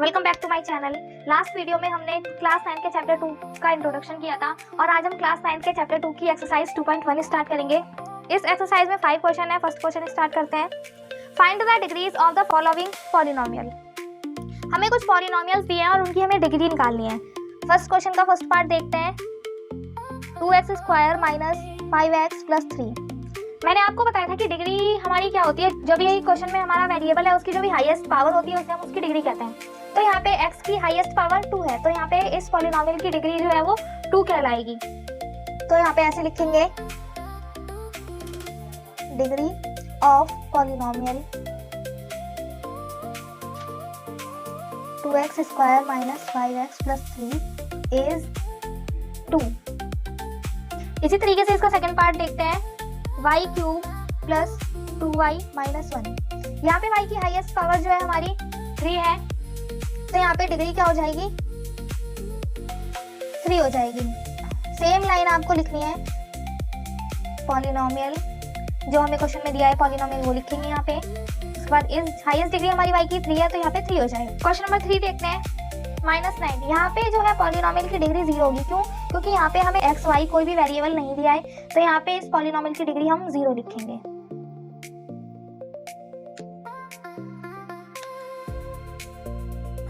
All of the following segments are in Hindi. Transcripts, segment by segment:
Welcome back to my channel. Last video में हमने क्लास 9 के चैप्टर 2 का इंट्रोडक्शन किया था और आज हम क्लास 9 के चैप्टर 2 की एक्सरसाइज 2.1 स्टार्ट करेंगे। इस एक्सरसाइज में 5 क्वेश्चन है। फर्स्ट क्वेश्चन स्टार्ट करते हैं। Find the degrees of the following polynomial. हमें कुछ पॉलिनोमियल्स दिए हैं और उनकी हमें डिग्री निकालनी है। फर्स्ट क्वेश्चन का फर्स्ट पार्ट देखते हैं। 2x square minus 5x plus 3। मैंने आपको बताया था कि डिग्री हमारी क्या होती है। जो भी क्वेश्चन में हमारा वेरिएबल है उसकी जो भी हाईएस्ट पावर होती है उसे हम उसकी डिग्री कहते हैं। तो यहाँ पे x की हाईएस्ट पावर 2 है, तो यहाँ पे इस पॉलिनोमियल की डिग्री जो है वो 2 कहलाएगी। तो यहाँ पे ऐसे लिखेंगे, degree of polynomial 2x square minus 5x plus 3 is 2। इसी तरीके से इसका सेकंड पार्ट देखते हैं। y cube plus 2y minus 1। यहाँ पे y की हाईएस्ट पावर जो है हमारी 3 है, तो यहाँ पे डिग्री क्या हो जाएगी, 3 हो जाएगी। सेम लाइन आपको लिखनी है। पॉलिनोमियल जो हमें क्वेश्चन में दिया है पॉलिनोमियल वो लिखेंगे यहाँ पे। उसके बाद इस हाईएस्ट डिग्री हमारी y की 3 है, तो यहाँ पे 3 हो जाएगी। क्वेश्चन नंबर 3 देखते हैं। -9। यहाँ पे जो है पॉलिनोमियल की डिग्री 0 होगी। क्यों? क्योंकि यहाँ पे हमें x y कोई भी वेरिएबल नहीं दिया है, तो यहाँ पे इस पॉलिनोमियल की डिग्री हम 0 लिखेंगे।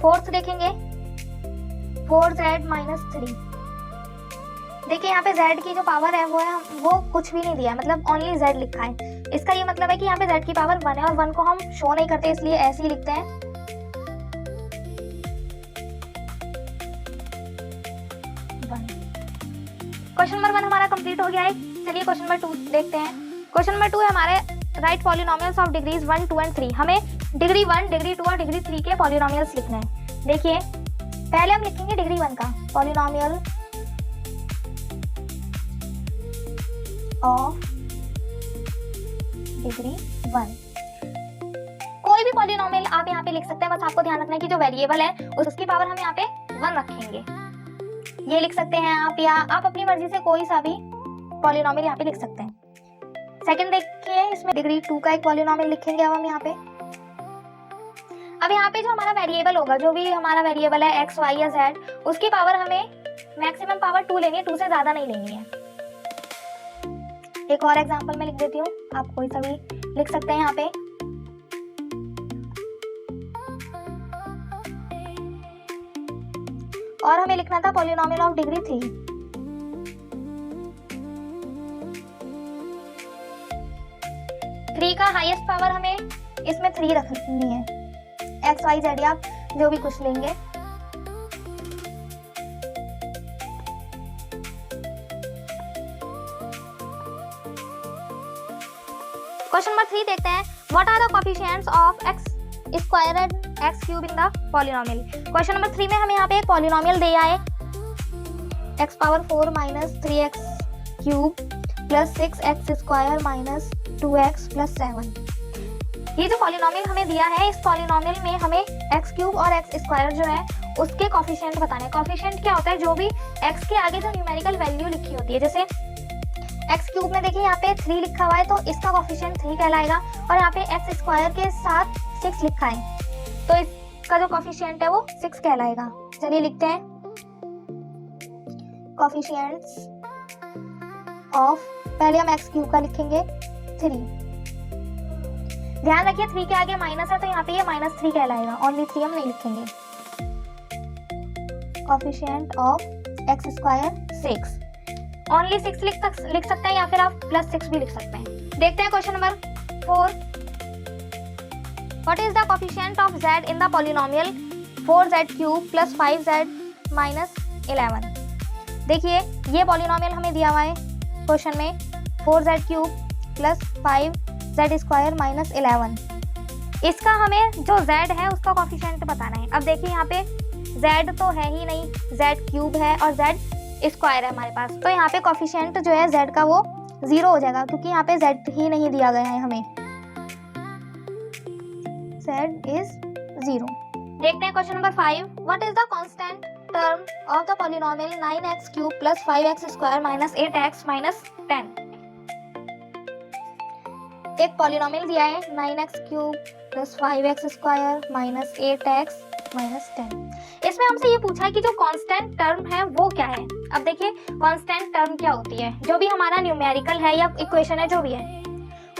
फोर्थ देखेंगे, 4z माइनस 3। देखिए यहाँ पे z की जो पावर है वो कुछ भी नहीं दिया है, मतलब ओनली z लिखा है। इसका ये मतलब है कि यहाँ पे z की पावर 1 है और 1 को हम शो नहीं करते, इसलिए ऐसे ही लिखते हैं। क्वेश्चन नंबर 1 हमारा कंप्लीट हो गया है। चलिए क्वेश्चन नंबर 2 देखते हैं। क्वेश्चन नंबर 2 है हमारे right polynomials of degrees 1, 2 and 3। हमें डिग्री 1, डिग्री 2 और डिग्री 3 के पॉलिनोमियल्स लिखने हैं। देखिए पहले हम लिखेंगे डिग्री 1 का पॉलिनोमियल ऑफ डिग्री 1। कोई भी पॉलिनोमियल आप यहाँ पे लिख सकते हैं, बस आपको ध्यान रखना है कि जो वेरिएबल है उसकी पावर हम यहाँ पे 1 रखेंगे। ये लिख सकते हैं आप, या आप अपनी मर्जी से कोई सा भी पॉलिनोमियल यहाँ पे लिख सकते हैं। सेकंड देखिए, इसमें डिग्री 2 का एक पॉलिनोमियल लिखेंगे अब हम यहाँ पे। अब यहाँ पे जो हमारा वेरिएबल होगा, जो भी हमारा वेरिएबल है x, y या z, उसकी पावर हमें मैक्सिमम पावर 2 लेनी है, 2 से ज्यादा नहीं लेनी है। एक और एग्जांपल में लिख देती हूँ, आप कोई सा भी लिख सकते हैं यहाँ पे। और हमें लिखना था पॉलिनोमियल ऑफ डिग्री 3। थ्री का हाईएस्ट पावर हमें इसमें 3 रखनी है। x, y, z या जो भी कुछ लेंगे। क्वेश्चन नंबर 3 देखते हैं। What are the coefficients of x square and x cube in the polynomial. Question number 3 में हमें यहाँ पे एक पॉलिनोमियल दिया है, x power 4 minus 3x cube plus 6x square minus 2x plus 7। ये जो पॉलिनोमियल हमें दिया है, इस पॉलिनोमियल में हमें x क्यूब और x स्क्वायर जो है उसके कोएफिशिएंट बताने हैं। कोएफिशिएंट क्या होता है? जो भी x के आगे जो न्यूमेरिकल वैल्यू लिखी होती है। जैसे x क्यूब में देखिए यहाँ पे 3 लिखा हुआ है, तो इसका कोएफिशिएंट 3 कहलाएगा, और यहाँ पे x स्क्वायर के साथ 6 लिखा है, तो इसका जो कोएफिशिएंट है वो 6 कहलाएगा। चलिए लिखते हैं कोएफिशिएंट्स ऑफ, पहले हम x क्यूब का लिखेंगे 3। ध्यान रखिए 3 के आगे माइनस है, तो यहाँ पे ये -3 कहलाएगा, ओनली 3 हम नहीं लिखेंगे। Coefficient of x square 6, only 6 लिख सकते हैं, या फिर आप +6 भी लिख सकते हैं। देखते हैं question number 4। What is the coefficient of z in the polynomial 4z cube plus 5z minus 11। देखिए ये पॉलिनोमियल हमें दिया हुआ है क्वेश्चन में, 4z cube plus 5z square minus 11। इसका हमें जो z है उसका कोएफिशिएंट बताना है। अब देखिए यहाँ पे z तो है ही नहीं, z क्यूब है और z स्क्वायर है हमारे पास, तो यहाँ पे कोएफिशिएंट जो है z का वो 0 हो जाएगा, क्योंकि यहाँ पे z ही नहीं दिया गया है हमें। z is 0। देखते हैं question number 5। What is the constant term of the polynomial 9x cube plus 5x square minus 8x minus 10। एक पॉलिनोमियल दिया है 9x cube plus 5x square minus 8x minus 10। इसमें हमसे ये पूछा है कि जो कांस्टेंट टर्म है वो क्या है। अब देखिए कांस्टेंट टर्म क्या होती है, जो भी हमारा न्यूमेरिकल है या इक्वेशन है जो भी है,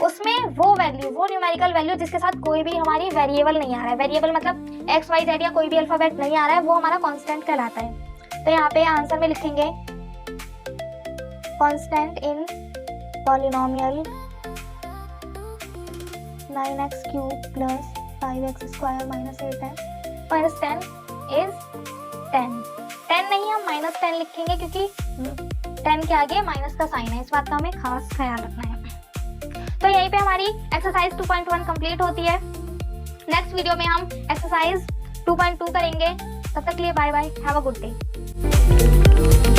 उसमें वो वैल्यू, वो न्यूमेरिकल वैल्यू जिसके साथ कोई भी हमारी वेरिएबल नहीं आ रहा है, वेरिएबल मतलब एक्स वाई जेड या कोई भी अल्फाबेट नहीं आ रहा है, वो हमारा कांस्टेंट कहलाता है। तो यहाँ पे आंसर में लिखेंगे constant in polynomial 9x³ plus 5x² minus 8x minus 10 is 10। 10 नहीं, हम माइनस 10 लिखेंगे क्योंकि 10 के आगे माइनस का साइन है, इस बात का हमें खास ख्याल रखना है। तो यहीं पे हमारी एक्सरसाइज 2.1 कंप्लीट होती है। नेक्स्ट वीडियो में हम एक्सरसाइज 2.2 करेंगे। तब तक के लिए bye bye, have a good day.